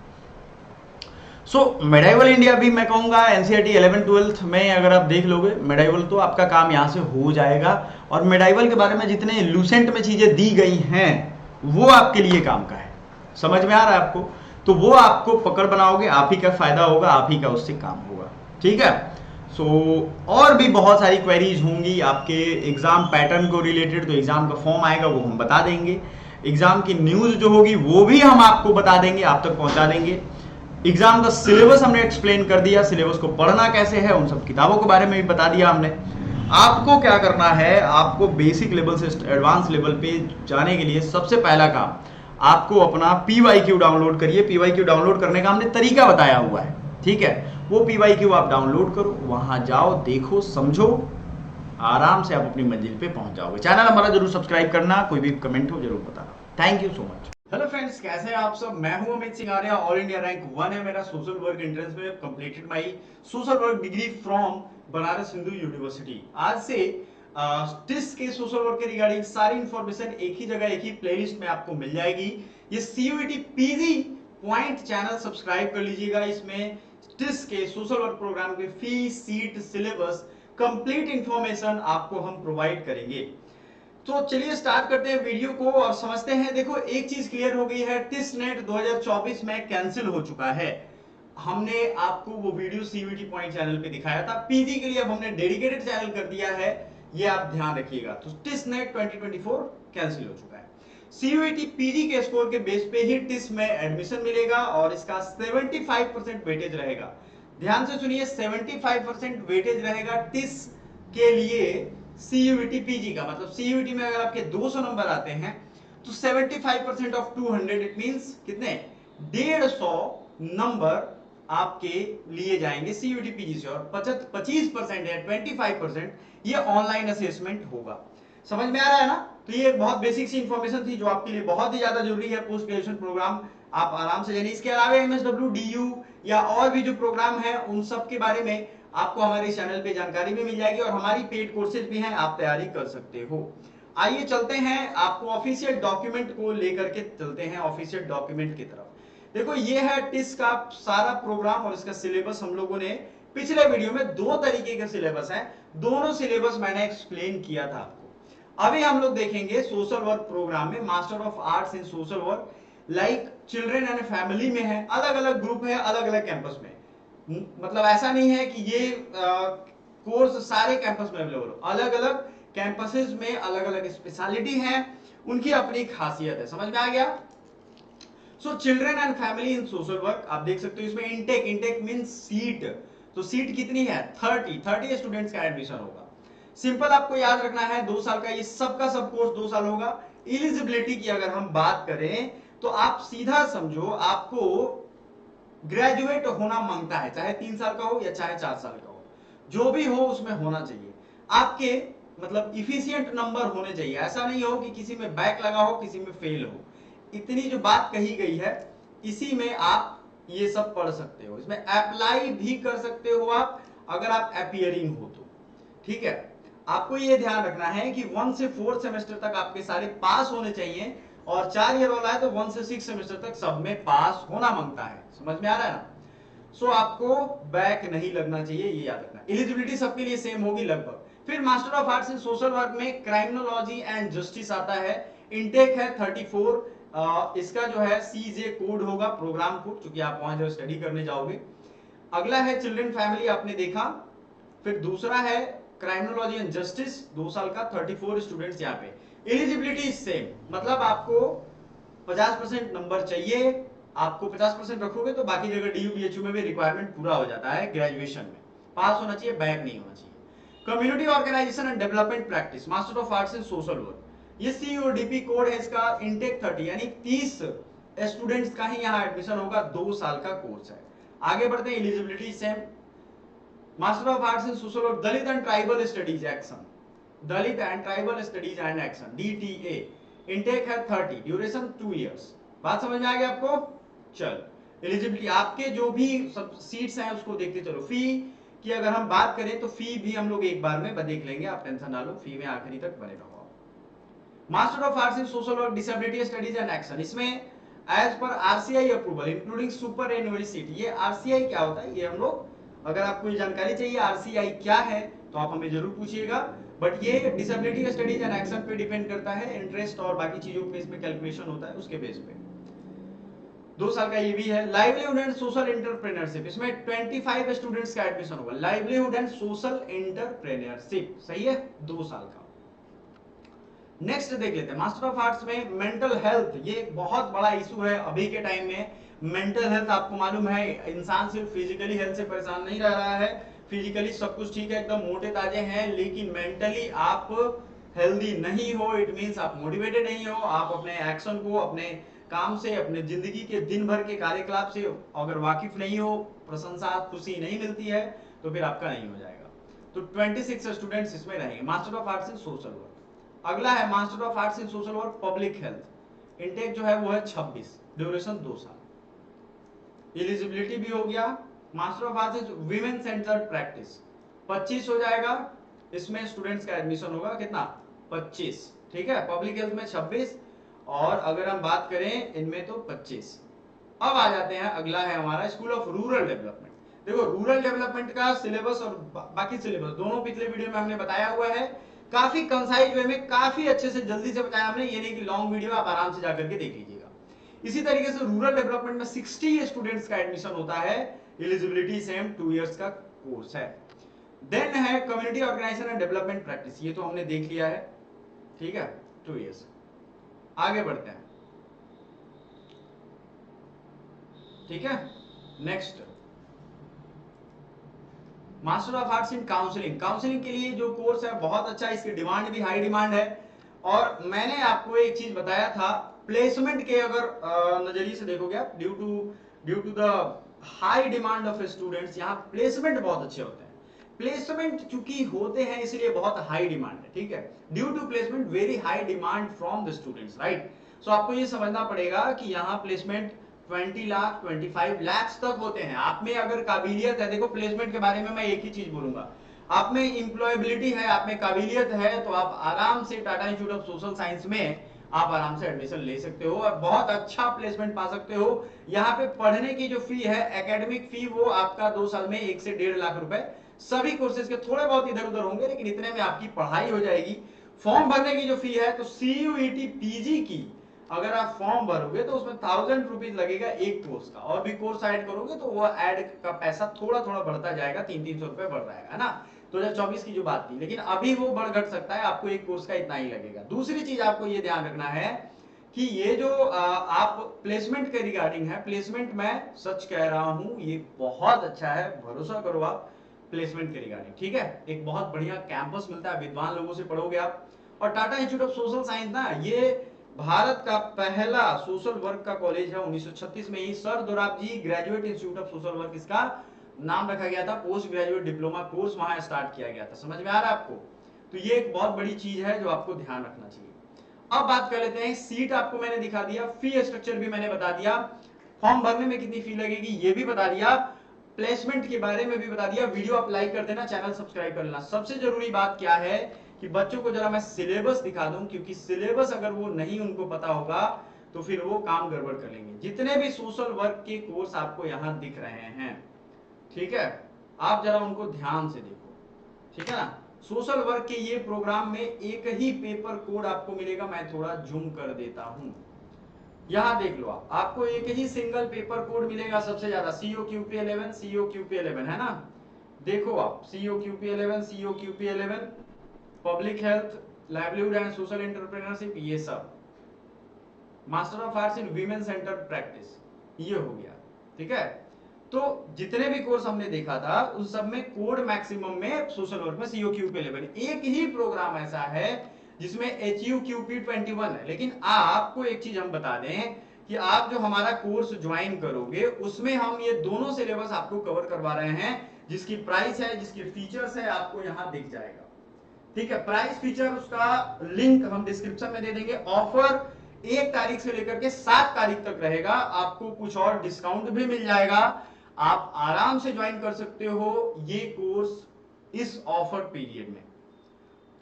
मेडाइवल इंडिया भी मैं कहूंगा एनसीईआरटी 11-12 में अगर आप देख लोगे मेडाइवल, तो आपका काम यहां से हो जाएगा। और मेडाइवल के बारे में जितने लूसेंट में चीजें दी गई हैं वो आपके लिए काम का है। समझ में आ रहा है आपको? तो वो आपको पकड़ बनाओगे, आप ही का फायदा होगा, आप ही का उससे काम होगा, ठीक है। और भी बहुत सारी क्वेरीज होंगी आपके एग्जाम पैटर्न को रिलेटेड, तो एग्जाम का फॉर्म आएगा वो हम बता देंगे। एग्जाम की न्यूज जो होगी वो भी हम आपको बता देंगे, आप तक पहुंचा देंगे। एग्जाम का सिलेबस हमने एक्सप्लेन कर दिया, सिलेबस को पढ़ना कैसे है उन सब किताबों के बारे में भी बता दिया हमने। आपको क्या करना है, आपको बेसिक लेवल से एडवांस लेवल पे जाने के लिए सबसे पहला काम, आपको अपना PYQ डाउनलोड करिए। PYQ डाउनलोड करने का हमने तरीका बताया हुआ है, ठीक है। वो PYQ आप डाउनलोड करो, वहां जाओ, देखो, समझो, आराम से आप अपनी मंजिल पे पहुंच जाओगे। चैनल हमारा जरूर सब्सक्राइब करना, कोई भी कमेंट हो जरूर बताना। Thank you so much. Hello friends, कैसे हैं आप सब। मैं हूं Amit Singh Arya, all India rank 1 है मेरा सोशल वर्क एंट्रेंस में। Completed my social work degree from Banaras Hindu university. आज से टिस के सोशल वर्क के रिगार्डिंग सारी इंफॉर्मेशन एक ही जगह, एक ही प्लेलिस्ट में आपको मिल जाएगी। ये CUET PG point channel subscribe कर लीजिएगा। इसमें टिस के सोशल वर्क प्रोग्राम के fees, seat, syllabus, complete information आपको हम प्रोवाइड करेंगे। तो चलिए स्टार्ट करते हैं वीडियो को और समझते हैं। देखो, एक चीज क्लियर हो गई है, टिस नेट 2024 में कैंसिल हो चुका है। हमने आपको वो वीडियो CUET पॉइंट चैनल पे दिखाया था। PG के लिए अब हमने डेडिकेटेड चैनल कर दिया है, ये आप ध्यान रखिएगा। तो टिस नेट 2024 कैंसिल हो चुका है। CUET PG के स्कोर के बेस पे ही टिस में एडमिशन मिलेगा और इसका 75% वेटेज रहेगा। ध्यान से सुनिए, 75% वेटेज रहेगा टिस के लिए। CUET PG का मतलब CUET में अगर आपके 200 नंबर आते हैं तो 75% ऑफ 200 इट मींस कितने, 150 नंबर आपके लिए जाएंगे CUET PG से, और 25% या 25% ये ऑनलाइन असेसमेंट होगा। समझ में आ रहा है ना। तो ये एक बहुत बेसिक सी इंफॉर्मेशन थी जो आपके लिए बहुत ही ज्यादा जरूरी है। पोस्ट ग्रेजुएशन प्रोग्राम आप आराम से जानिए। इसके अलावा MSW, DU या और भी जो प्रोग्राम है उन सब के बारे में आपको हमारे चैनल पे जानकारी भी मिल जाएगी और हमारी पेड कोर्सेज भी हैं, आप तैयारी कर सकते हो। आइए चलते हैं, आपको ऑफिशियल डॉक्यूमेंट को लेकर के चलते हैं, ऑफिशियल डॉक्यूमेंट की तरफ। देखो, ये है टिस का सारा प्रोग्राम और इसका सिलेबस। हम लोगों ने पिछले वीडियो में 2 तरीके के सिलेबस हैं, दोनों सिलेबस मैंने एक्सप्लेन किया था आपको। अभी हम लोग देखेंगे सोशल वर्क प्रोग्राम में, master of arts in social work, like children and family में है, अलग अलग ग्रुप है, अलग अलग कैंपस में। मतलब ऐसा नहीं है कि ये कोर्स सारे कैंपस में अवेलेबल हो, अलग अलग कैंपसेस में अलग अलग स्पेशलिटी है, उनकी अपनी खासियत है। समझ में आ गया। So children and family in social work आप देख सकते हो। इसमें इनटेक मींस सीट, तो सीट कितनी है, 30 स्टूडेंट्स का एडमिशन होगा। सिंपल आपको याद रखना है, 2 साल का ये सबका सब कोर्स 2 साल होगा। एलिजिबिलिटी की अगर हम बात करें तो आप सीधा समझो, आपको ग्रेजुएट होना मांगता है, चाहे 3 साल का हो या चाहे 4 साल का हो, जो भी हो उसमें होना चाहिए। आपके मतलब इफिशिएंट नंबर होने चाहिए, ऐसा नहीं हो कि किसी में बैक लगा हो, किसी में फेल हो। इतनी जो बात कही गई है, इसी में आप ये सब पढ़ सकते हो। इसमें अप्लाई भी कर सकते हो आप, अगर आप अपियरिंग हो तो, ठीक है। आपको ये ध्यान रखना है कि 1 से 4 सेमेस्टर तक आपके सारे पास होने चाहिए, और 4 ईयर वाला है तो 1 से 6 सेमेस्टर तक सब में पास होना मांगता है। समझ में आ रहा है ना। सो आपको बैक नहीं लगना चाहिए, ये याद रखना। एलिजिबिलिटी सबके लिए सेम होगी लगभग। फिर master of arts in social work में क्राइमिनोलॉजी एंड जस्टिस आता है। इनटेक है 34। इसका जो है CJ कोड होगा, प्रोग्राम कोड, क्योंकि आप वहां जो स्टडी करने जाओगे। अगला है चिल्ड्रन फैमिली, आपने देखा। फिर दूसरा है क्राइमिनोलॉजी एंड जस्टिस, 2 साल का, 34 स्टूडेंट्स यहाँ पे। एलिजिबिलिटी सेम, मतलब आपको 50% नंबर चाहिए। आपको 50% रखोगे तो बाकी जगह DU BHU में भी रिक्वायरमेंट पूरा हो जाता है। ग्रेजुएशन में पास होना चाहिए, बैक नहीं होना चाहिए। Community organisation and development practice, master of arts in social work, ये CODP कोड है इसका। इनटेक 30 यानी 30 स्टूडेंट्स का ही यहाँ एडमिशन होगा, 2 साल का कोर्स है। आगे बढ़ते हैं, eligibility same. Master of arts in social work, Dalit and tribal studies action, Dalit and tribal studies and action, DTA, intake है 30, ड्यूरेशन 2 इयर्स। बात समझ में आ गया आपको। चल, एलिजिबिलिटी आपके जो भी सब सीट्स हैं उसको देखते चलो। फी की अगर हम बात करें तो फी भी हम लोग एक बार में देख लेंगे, आप टेंशन ना लो, फी में आखिरी तक बने रहो। Master of arts in social work, disability studies and action, इसमें as per RCI approval including super annual seat. ये RCI क्या होता है, ये हम लोग, अगर आपको ये जानकारी चाहिए RCI क्या है तो आप हमें जरूर पूछिएगा। बट ये डिसेबिलिटी स्टडीज एंड एक्शन पे डिपेंड करता है, इंटरेस्ट और बाकी चीजों पे इसमें कैलकुलेशन होता है, उसके बेस पे। 2 साल का ये भी है। लाइवलीहुड एंड सोशल एंटरप्रेन्योरशिप, इसमें 25 स्टूडेंट्स का एडमिशन होगा। लाइवलीहुड एंड सोशल एंटरप्रेन्योरशिप, सही है, 2 साल का। नेक्स्ट देख लेते हैं मास्टर ऑफ आर्ट्स में मेंटल हेल्थ, ये एक बहुत बड़ा इशू है अभी के टाइम में। मेंटल हेल्थ आपको मालूम है इंसान सिर्फ फिजिकली हेल्थ से परेशान नहीं रह रहा है, फिजिकली सब कुछ ठीक है एकदम मोटे ताजे हैं, लेकिन मेंटली आप हेल्दी नहीं हो। इट मींस आप मोटिवेटेड नहीं हो, आप अपने एक्शन को, अपने काम से, अपने जिंदगी के दिन भर के कार्यकलाप से अगर वाकिफ नहीं हो, प्रशंसा खुशी नहीं मिलती है, तो फिर आपका नहीं हो जाएगा। तो 26 स्टूडेंट्स इसमें रहेंगे master of arts in social work. अगला है master of arts in social work public health, intake जो है वो है 26, ड्यूरेशन 2 साल। एलिजिबिलिटी भी हो गया। Master of arts in women centred practice 25 हो जाएगा, इसमें स्टूडेंट्स का एडमिशन होगा कितना 25, ठीक है। पब्लिक हेल्थ में 26 और अगर हम बात करें इनमें तो 25। अब आ जाते हैं, अगला है हमारा स्कूल ऑफ रूरल डेवलपमेंट। देखो रूरल डेवलपमेंट का सिलेबस और बाकी सिलेबस दोनों पिछले वीडियो में हमने बताया हुआ है, काफी कंसाइज वे में, काफी अच्छे से जल्दी से बताया हमने, ये नहीं कि लॉन्ग वीडियो आप आराम से जाकर के देख लीजिएगा। इसी तरीके से रूरल डेवलपमेंट में 60 स्टूडेंट्स का एडमिशन होता है, एलिजिबिलिटी सेम 2 इयर्स का कोर्स है। देन है community organisation and development practice, ये तो हमने देख लिया है, ठीक है 2 इयर्स। आगे बढ़ते हैं, ठीक है। Next master of arts in counselling, counselling के लिए जो कोर्स है बहुत अच्छा, इसकी डिमांड भी हाई डिमांड है। और मैंने आपको एक चीज बताया था, प्लेसमेंट के अगर नजरिए से देखोगे आप, due to the high demand of students, यहाँ प्लेसमेंट बहुत अच्छे होते हैं। प्लेसमेंट चूंकि होते हैं इसलिए बहुत हाई डिमांड है, ठीक है। Due to placement very high demand from the students, right. So आपको ये समझना पड़ेगा कि यहाँ प्लेसमेंट 20 लाख 25 लाख तक होते हैं। आप में अगर काबिलियत है, देखो प्लेसमेंट के बारे में मैं एक ही चीज बोलूंगा, आप में इंप्लॉयबिलिटी है, आप में काबिलियत है, तो आप आराम से Tata institute of social science में आप आराम से एडमिशन ले सकते हो और बहुत अच्छा प्लेसमेंट पा सकते हो। यहाँ पे पढ़ने की जो फी है, एकेडमिक फी, वो आपका 2 साल में 1 से 1.5 लाख रुपए, सभी कोर्सेज के थोड़े बहुत इधर उधर होंगे, लेकिन इतने में आपकी पढ़ाई हो जाएगी। फॉर्म भरने की जो फी है, तो CUET PG की अगर आप फॉर्म भरोगे तो उसमें 1000 रुपीज लगेगा एक कोर्स का, और भी कोर्स ऐड करोगे तो वो ऐड का पैसा थोड़ा थोड़ा बढ़ता जाएगा, 300-300 रुपए बढ़ जाएगा, है ना। 2024 की जो बात थी, लेकिन अभी वो बढ़ घट सकता है, आपको एक कोर्स का इतना ही लगेगा। दूसरी चीज आपको ये ध्यान रखना है कि ये जो आप प्लेसमेंट के रिगार्डिंग है, प्लेसमेंट मैं सच कह रहा हूं ये बहुत अच्छा है, भरोसा करो आप प्लेसमेंट के रिगार्डिंग, ठीक है। एक बहुत बढ़िया कैंपस मिलता है, विद्वान लोगों से पढ़ोगे आप। और Tata institute of social science ना, ये भारत का पहला सोशल वर्क का कॉलेज है। 1936 में ही sir Dorabji graduate institute of social work इसका नाम रखा गया था, पोस्ट ग्रेजुएट डिप्लोमा कोर्स वहां स्टार्ट किया गया था। समझ में आ रहा है आपको? तो ये एक बहुत बड़ी चीज है जो आपको ध्यान रखना चाहिए। अब बात कर लेते हैं, सीट आपको मैंने दिखा दिया, फी स्ट्रक्चर भी मैंने बता दिया, फॉर्म भरने में कितनी फी लगेगी ये भी बता दिया, प्लेसमेंट के बारे में भी बता दिया। वीडियो आप लाइक कर देना, चैनल सब्सक्राइब कर लेना। सबसे जरूरी बात क्या है कि बच्चों को जरा मैं सिलेबस दिखा दूं, क्योंकि सिलेबस अगर वो नहीं उनको पता होगा तो फिर वो काम गड़बड़ कर लेंगे। जितने भी सोशल वर्क के कोर्स आपको यहां दिख रहे हैं, ठीक है, आप जरा उनको ध्यान से देखो, ठीक है ना। सोशल वर्क के ये प्रोग्राम में एक ही पेपर कोड आपको मिलेगा, मैं थोड़ा जूम कर देता हूं, यहां देख लो आप, आपको एक ही सिंगल पेपर कोड मिलेगा सबसे ज्यादा, COQP11 COQP11, है ना। देखो आप COQP11 COQP11, public health, livelihood and social entrepreneurship, ये सब। Master of arts in women centred practice, ये हो गया, ठीक है। तो जितने भी कोर्स हमने देखा था उन सब में कोड मैक्सिमम में सोशल वर्क में COQP11, एक ही प्रोग्राम ऐसा है जिसमें HUQP21 है। लेकिन आपको एक चीज हम बता दें कि आप जो हमारा कोर्स ज्वाइन करोगे उसमें हम ये दोनों सिलेबस आपको कवर करवा रहे हैं, जिसकी प्राइस है, जिसके फीचर्स है, आपको यहां दिख जाएगा, ठीक है। प्राइस फीचर उसका लिंक हम डिस्क्रिप्शन में दे देंगे। ऑफर 1 तारीख से लेकर के 7 तारीख तक रहेगा, आपको कुछ और डिस्काउंट भी मिल जाएगा, आप आराम से ज्वाइन कर सकते हो ये कोर्स इस ऑफर पीरियड में,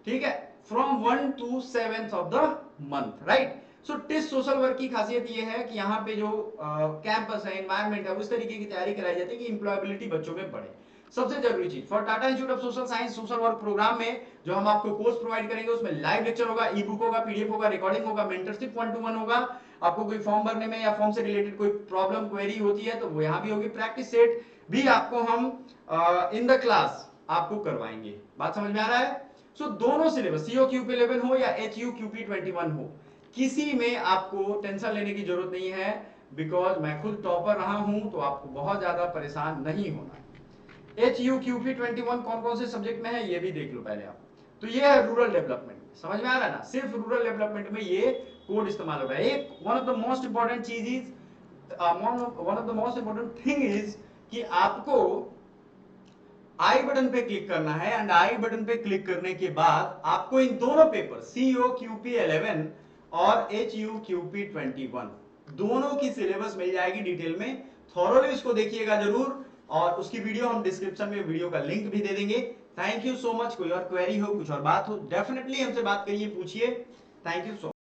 ठीक है, from 1 to 7th of the month, right. So TISS social work की खासियत ये है कि यहाँ पे जो कैंपस है, एनवायरमेंट है, उस तरीके की तैयारी कराई जाती है कि इंप्लॉयबिलिटी बच्चों में बढ़े। सबसे जरूरी चीज for Tata institute of social Science social work programme में जो हम आपको कोर्स प्रोवाइड करेंगे, उसमें लाइव लेक्चर होगा, ई बुक होगा, PDF होगा, रिकॉर्डिंग होगा, मेंटरशिप 1-to-1 होगा। आपको कोई फॉर्म भरने में या फॉर्म से रिलेटेड कोई प्रॉब्लम क्वेरी होती है तो वो यहाँ भी होगी। प्रैक्टिस सेट भी आपको हम इन द क्लास आपको करवाएंगे। बात समझ में आ रहा है? सो दोनों सिलेबस सीओ क्यूपी 11 हो या एचयू क्यूपी 21 हो, किसी में आपको टेंशन लेने की जरूरत नहीं है, बिकॉज मैं खुद टॉपर रहा हूं, तो आपको बहुत ज्यादा परेशान नहीं होना। एचयू क्यूपी 21 कौन कौन से सब्जेक्ट में है ये भी देख लो पहले आप। तो ये है रूरल डेवलपमेंट, समझ में आ रहा है ना, सिर्फ रूरल डेवलपमेंट में ये कोड इस्तेमाल होगा। एक one of the most important चीज is, one of the most important thing is कि आपको आई बटन पे क्लिक करना है, एंड आई बटन पे क्लिक करने के बाद आपको इन दोनों पेपर सीओ क्यूपी 11 और एच यू क्यूपी 21 दोनों की सिलेबस मिल जाएगी डिटेल में। थॉरोली उसको देखिएगा जरूर, और उसकी वीडियो हम डिस्क्रिप्शन में वीडियो का लिंक भी दे देंगे। Thank you so much. कोई और क्वेरी हो, कुछ और बात हो, डेफिनेटली हमसे बात करिए, पूछिए। Thank you so much.